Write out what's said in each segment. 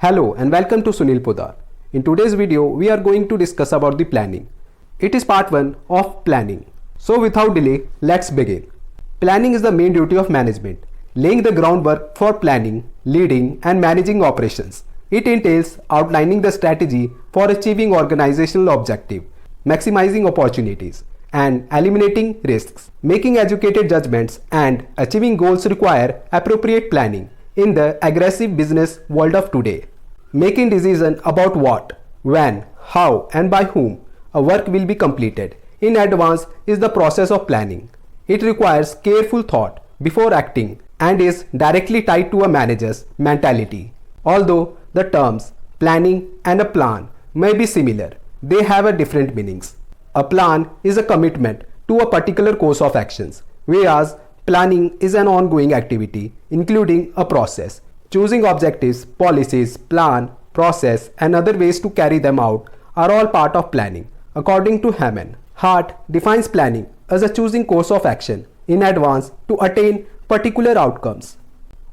Hello and welcome to Sunil Podar. In today's video, we are going to discuss about the planning. It is part 1 of planning. So without delay, let's begin. Planning is the main duty of management, laying the groundwork for planning, leading and managing operations. It entails outlining the strategy for achieving organizational objective, maximizing opportunities and eliminating risks. Making educated judgments and achieving goals require appropriate planning in the aggressive business world of today. Making decisions about what, when, how and by whom a work will be completed in advance is the process of planning. It requires careful thought before acting and is directly tied to a manager's mentality. Although the terms planning and a plan may be similar, they have a different meanings. A plan is a commitment to a particular course of actions, whereas planning is an ongoing activity including a process. Choosing objectives, policies, plan, process and other ways to carry them out are all part of planning. According to Hammond, Hart defines planning as a choosing course of action in advance to attain particular outcomes.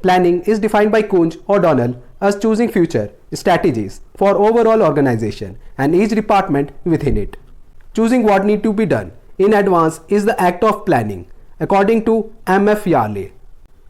Planning is defined by Kunz O'Donnell as choosing future strategies for overall organization and each department within it. Choosing what need to be done in advance is the act of planning. According to M.F. Yarley,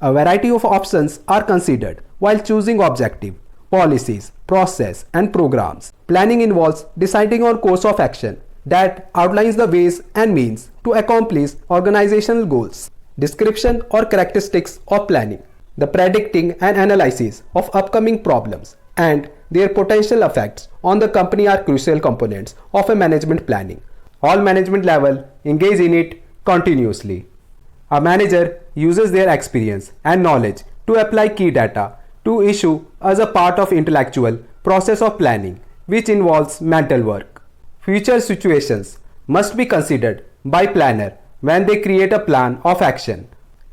a variety of options are considered while choosing objective, policies, process and programs. Planning involves deciding on course of action that outlines the ways and means to accomplish organizational goals. Description or characteristics of planning: the predicting and analysis of upcoming problems and their potential effects on the company are crucial components of a management planning. All management levels engage in it continuously. A manager uses their experience and knowledge to apply key data to issue as a part of intellectual process of planning, which involves mental work. Future situations must be considered by planner when they create a plan of action.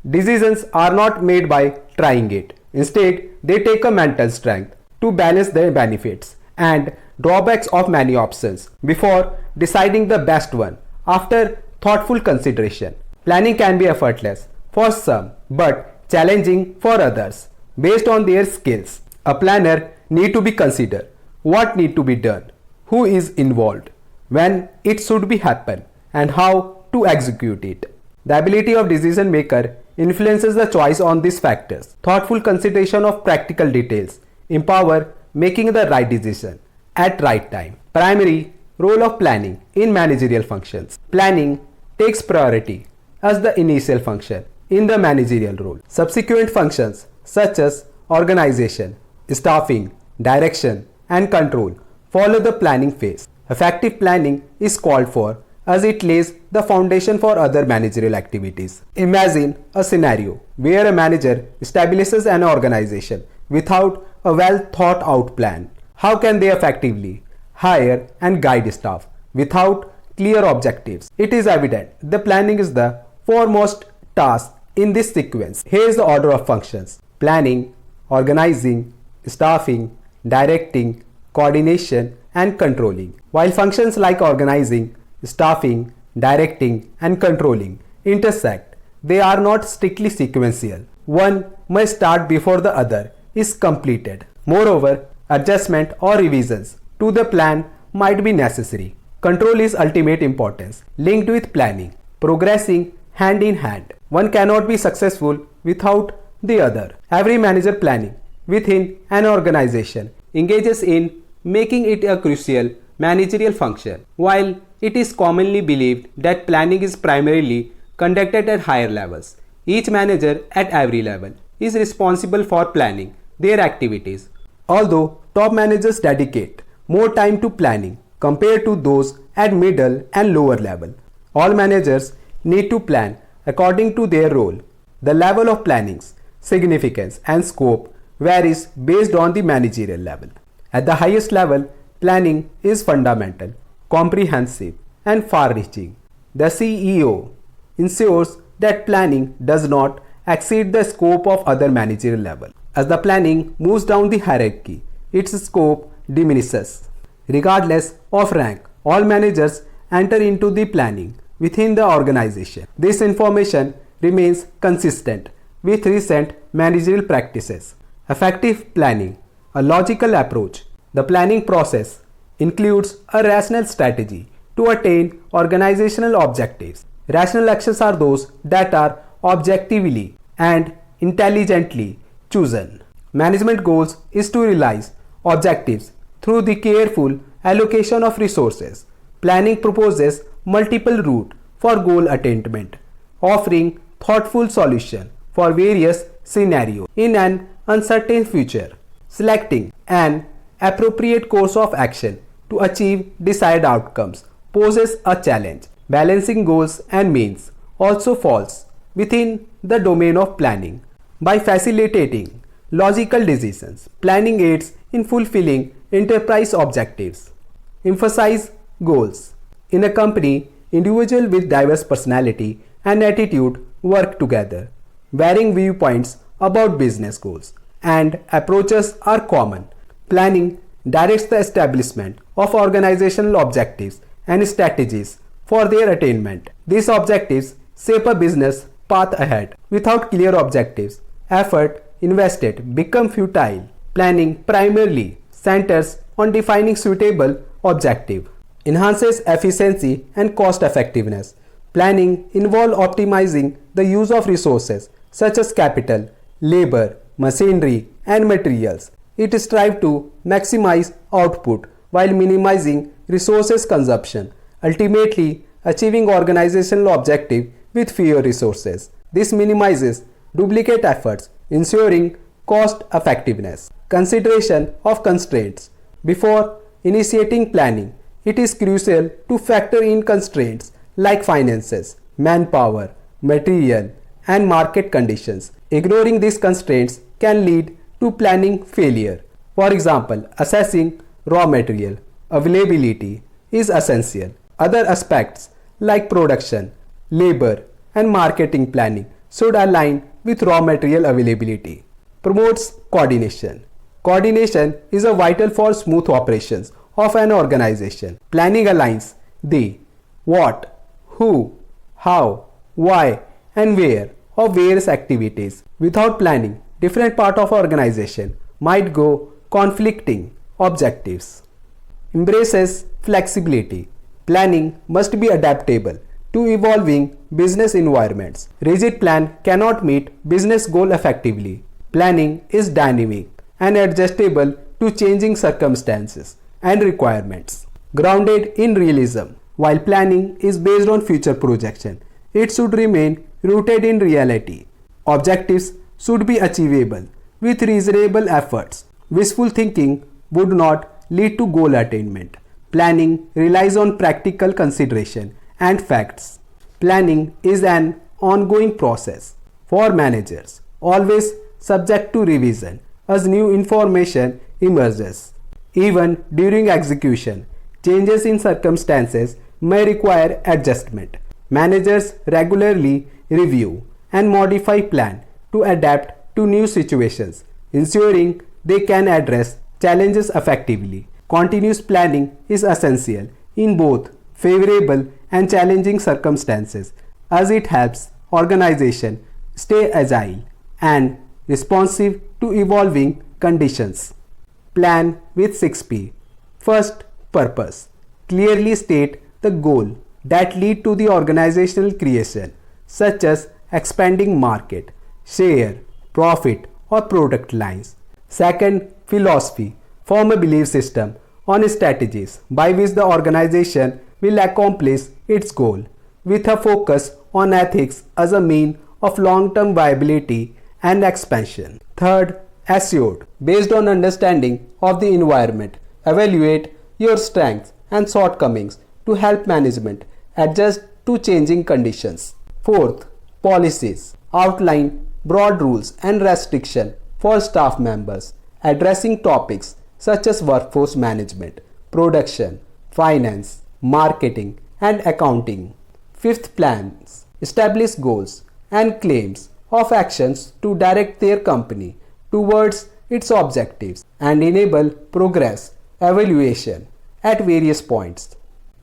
Decisions are not made by trying it. Instead, they take a mental strength to balance the benefits and drawbacks of many options before deciding the best one. After thoughtful consideration, planning can be effortless for some but challenging for others based on their skills. A planner need to be considered what need to be done, who is involved, when it should be happen and how to execute it. The ability of decision maker influences the choice on these factors. Thoughtful consideration of practical details empower making the right decision at right time. Primary role of planning in managerial functions. Planning takes priority as the initial function in the managerial role. Subsequent functions such as organization, staffing, direction and control follow the planning phase. Effective planning is called for as it lays the foundation for other managerial activities. Imagine a scenario where a manager establishes an organization without a well thought out plan. How can they effectively hire and guide staff without clear objectives? It is evident the planning is the foremost task in this sequence. Here is the order of functions: planning, organizing, staffing, directing, coordination and controlling. While functions like organizing, staffing, directing and controlling intersect, they are not strictly sequential. One must start before the other is completed. Moreover, adjustment or revisions to the plan might be necessary. Control is ultimate importance, linked with planning, progressing hand in hand. One cannot be successful without the other. Every manager planning within an organization engages in making it a crucial managerial function. While it is commonly believed that planning is primarily conducted at higher levels, each manager at every level is responsible for planning their activities. Although top managers dedicate more time to planning compared to those at middle and lower level, all managers need to plan according to their role. The level of planning's significance and scope varies based on the managerial level. At the highest level, planning is fundamental, comprehensive, and far-reaching. The CEO ensures that planning does not exceed the scope of other managerial levels. As the planning moves down the hierarchy, its scope diminishes. Regardless of rank, all managers enter into the planning within the organization. This information remains consistent with recent managerial practices. Effective planning A logical approach. The planning process includes a rational strategy to attain organizational objectives. Rational actions are those that are objectively and intelligently chosen. Management goals is to realize objectives through the careful allocation of resources. Planning proposes multiple routes for goal attainment, offering thoughtful solutions for various scenarios in an uncertain future. Selecting an appropriate course of action to achieve desired outcomes poses a challenge. Balancing goals and means also falls within the domain of planning. By facilitating logical decisions, planning aids in fulfilling enterprise objectives. Emphasize goals. In a company, individuals with diverse personality and attitude work together. Varying viewpoints about business goals and approaches are common. Planning directs the establishment of organizational objectives and strategies for their attainment. These objectives shape a business path ahead. Without clear objectives, effort invested become futile. Planning primarily centers on defining suitable objective, enhances efficiency and cost effectiveness. Planning involves optimizing the use of resources such as capital, labor, machinery, and materials. It strives to maximize output while minimizing resources consumption, ultimately achieving organizational objective with fewer resources. This minimizes duplicate efforts, ensuring cost effectiveness. Consideration of constraints. Before initiating planning, it is crucial to factor in constraints like finances, manpower, material, and market conditions. Ignoring these constraints can lead to planning failure. For example, assessing raw material availability is essential. Other aspects like production, labor, and marketing planning should align with raw material availability. Promotes coordination. Coordination is a vital for smooth operations of an organization. Planning aligns the what, who, how, why, and where of various activities. Without planning, different parts of organization might go conflicting objectives. Embraces flexibility. Planning must be adaptable to evolving business environments. Rigid plan cannot meet business goal effectively. Planning is dynamic and adjustable to changing circumstances and requirements. Grounded in realism. While planning is based on future projection, it should remain rooted in reality. Objectives should be achievable with reasonable efforts. Wishful thinking would not lead to goal attainment. Planning relies on practical consideration and facts. Planning is an ongoing process for managers, always subject to revision as new information emerges. Even during execution, changes in circumstances may require adjustment. Managers regularly review and modify plan to adapt to new situations, ensuring they can address challenges effectively. Continuous planning is essential in both favorable and challenging circumstances as it helps organization stay agile and responsive to evolving conditions. Plan with 6P. First, purpose. Clearly state the goal that lead to the organizational creation, such as expanding market, share, profit, or product lines. Second, philosophy. Form a belief system on strategies by which the organization will accomplish its goal, with a focus on ethics as a mean of long-term viability and expansion. Third, assured. Based on understanding of the environment, evaluate your strengths and shortcomings to help management adjust to changing conditions. Fourth, policies. Outline broad rules and restrictions for staff members, addressing topics such as workforce management, production, finance, marketing, and accounting. Fifth, plans. Establish goals and claims of actions to direct their company towards its objectives and enable progress evaluation at various points.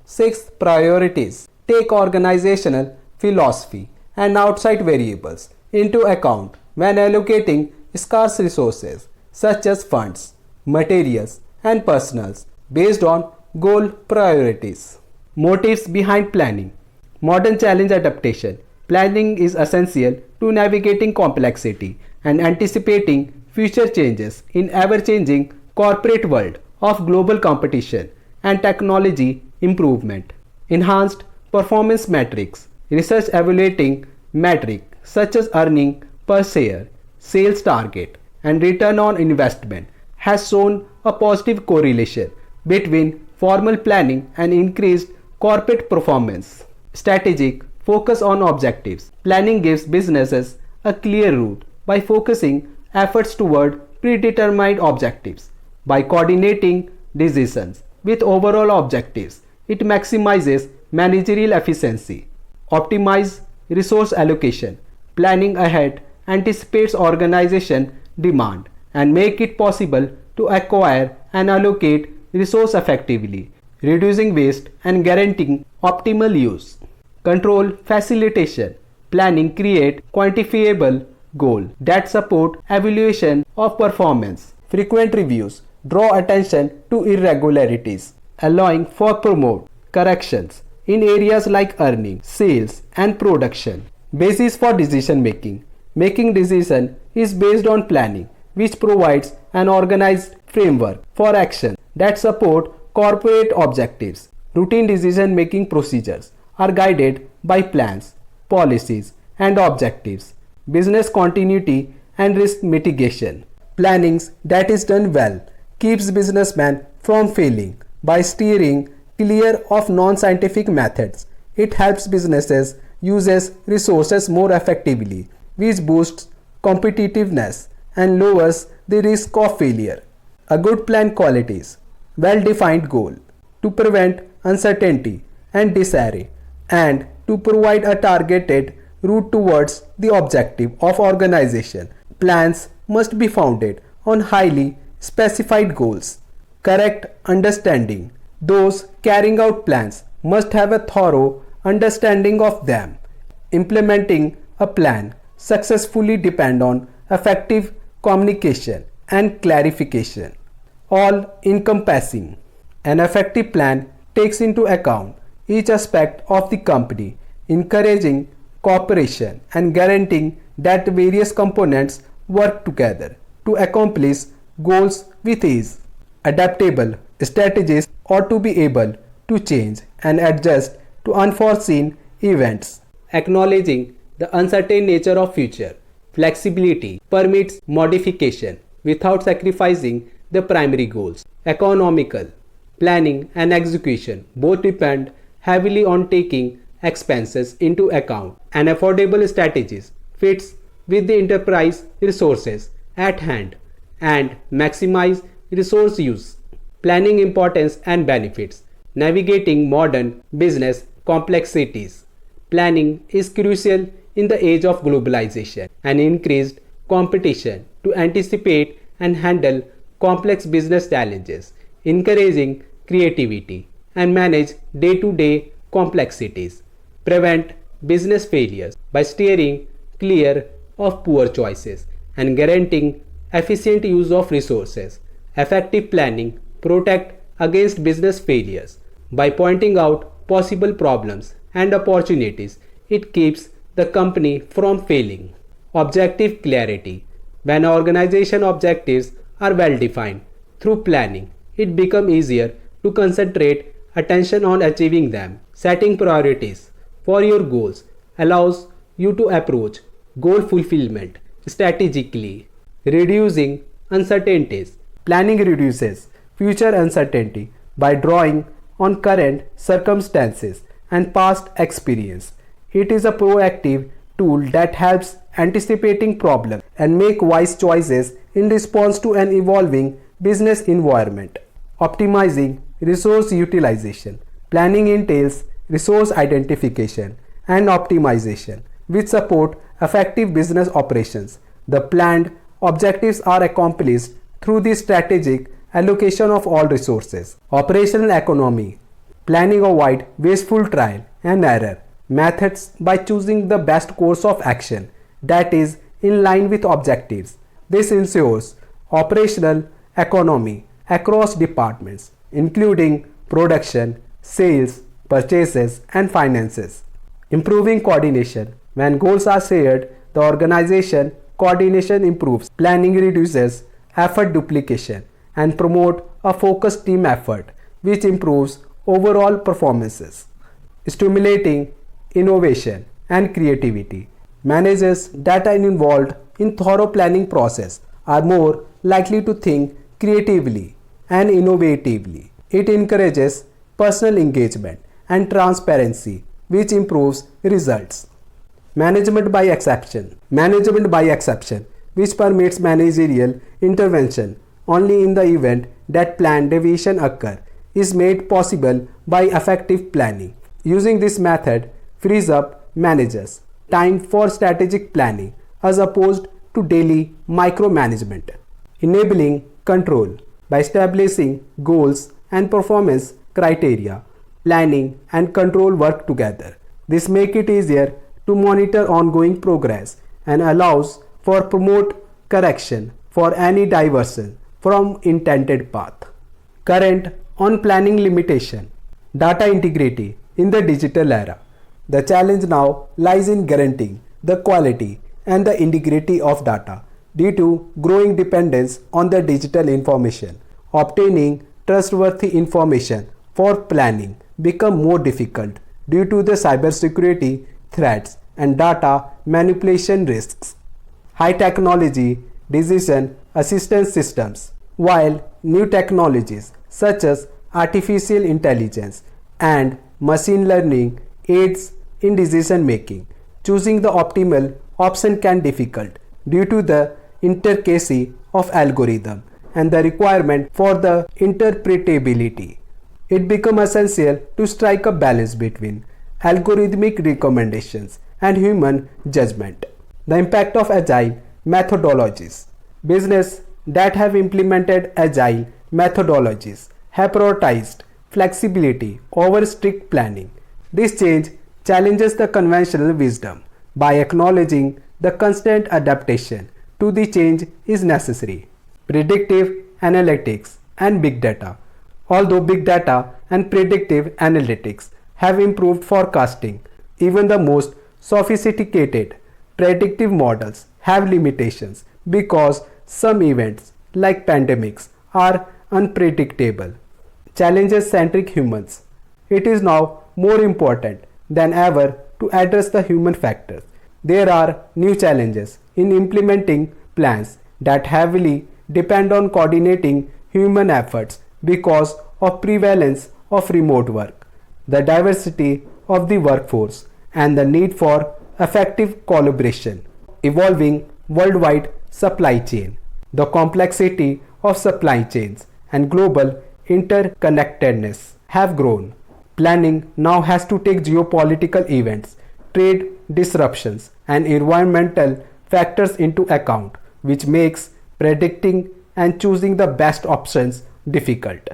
Sixth, priorities. Take organizational philosophy and outside variables into account when allocating scarce resources such as funds, materials, and personals based on goal priorities. Motives behind planning. Modern challenge adaptation. Planning is essential to navigating complexity and anticipating future changes in ever-changing corporate world of global competition and technology improvement. Enhanced performance metrics. Research evaluating metrics such as earning per share, sales target, and return on investment has shown a positive correlation between formal planning and increased corporate performance. Strategic focus on objectives. Planning gives businesses a clear route by focusing efforts toward predetermined objectives. By coordinating decisions with overall objectives, it maximizes managerial efficiency. Optimize resource allocation. Planning ahead anticipates organization demand and make it possible to acquire and allocate resource effectively, reducing waste and guaranteeing optimal use. Control facilitation. Planning create quantifiable goals that support evaluation of performance. Frequent reviews draw attention to irregularities, allowing for promote corrections in areas like earning, sales, and production. Basis for decision making. Making decision is based on planning, which provides an organized framework for action that support corporate objectives. Routine decision making procedures are guided by plans, policies, and objectives. Business continuity and risk mitigation. Plannings that is done well keeps businessmen from failing by steering clear of non-scientific methods. It helps businesses uses resources more effectively, which boosts competitiveness and lowers the risk of failure. A good plan qualities. Well-defined goal to prevent uncertainty and disarray and to provide a targeted route towards the objective of organization. Plans must be founded on highly specified goals. Correct understanding. Those carrying out plans must have a thorough understanding of them. Implementing a plan successfully depend on effective communication and clarification. All encompassing. An effective plan takes into account each aspect of the company, encouraging cooperation and guaranteeing that various components work together to accomplish goals with ease. Adaptable strategies ought to be able to change and adjust to unforeseen events. Acknowledging the uncertain nature of future, flexibility permits modification without sacrificing the primary goals. Economical planning and execution both depend heavily on taking expenses into account. An affordable strategies fits with the enterprise resources at hand and maximize resource use. Planning importance and benefits. Navigating modern business complexities. Planning is crucial in the age of globalization and increased competition to anticipate and handle complex business challenges, encouraging creativity and manage day-to-day complexities. Prevent business failures by steering clear of poor choices and guaranteeing efficient use of resources. Effective planning protect against business failures by pointing out possible problems and opportunities. It keeps the company from failing. Objective clarity. When organization objectives are well defined through planning, it becomes easier to concentrate attention on achieving them. Setting priorities for your goals allows you to approach goal fulfillment strategically, reducing uncertainties. Planning reduces future uncertainty by drawing on current circumstances and past experience. It is a proactive tool that helps anticipating problems and make wise choices in response to an evolving business environment. Optimizing resource utilization. Planning entails resource identification and optimization, which support effective business operations. The planned objectives are accomplished through the strategic allocation of all resources. Operational economy. Planning avoid wasteful trial and error methods by choosing the best course of action that is in line with objectives. This ensures operational economy across departments, including production, sales, purchases, and finances. Improving coordination. When goals are shared, the organization coordination improves, planning reduces effort duplication, and promote a focused team effort, which improves overall performances. Stimulating innovation and creativity. Managers that are involved in thorough planning process are more likely to think creatively and innovatively. It encourages personal engagement and transparency, which improves results. Management by exception. Management by exception, which permits managerial intervention only in the event that planned deviation occur, is made possible by effective planning. Using this method frees up managers time for strategic planning as opposed to daily micromanagement. Enabling control. By establishing goals and performance criteria, planning and control work together. This makes it easier to monitor ongoing progress and allows for promote correction for any diversion from intended path. Current on planning limitation. Data integrity in the digital era. The challenge now lies in guaranteeing the quality and the integrity of data due to growing dependence on the digital information. Obtaining trustworthy information for planning become more difficult due to the cybersecurity threats and data manipulation risks. High technology decision assistance systems. While new technologies such as artificial intelligence and machine learning aids in decision making, choosing the optimal option can be difficult due to the intricacy of algorithm and the requirement for the interpretability. It becomes essential to strike a balance between algorithmic recommendations and human judgment. The impact of agile methodologies. Business that have implemented agile methodologies have prioritized flexibility over strict planning. This change challenges the conventional wisdom by acknowledging the constant adaptation to the change is necessary. Predictive analytics and big data. Although big data and predictive analytics have improved forecasting, even the most sophisticated predictive models have limitations because some events like pandemics are unpredictable. Challenges centric humans. It is now more important than ever to address the human factors. There are new challenges in implementing plans that heavily depend on coordinating human efforts because of prevalence of remote work, the diversity of the workforce, and the need for effective collaboration. Evolving worldwide supply chain. The complexity of supply chains and global interconnectedness have grown. Planning now has to take geopolitical events, trade disruptions, and environmental factors into account, which makes predicting and choosing the best options difficult.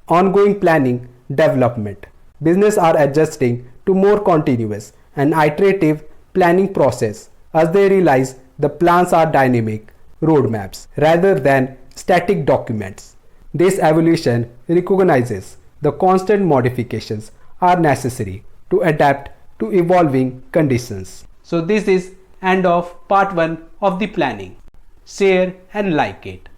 Ongoing planning development. Business are adjusting to more continuous and iterative planning process as they realize the plans are dynamic roadmaps rather than static documents. This evolution recognizes the constant modifications are necessary to adapt to evolving conditions. So this is end of part 1 of the planning. Share and like it.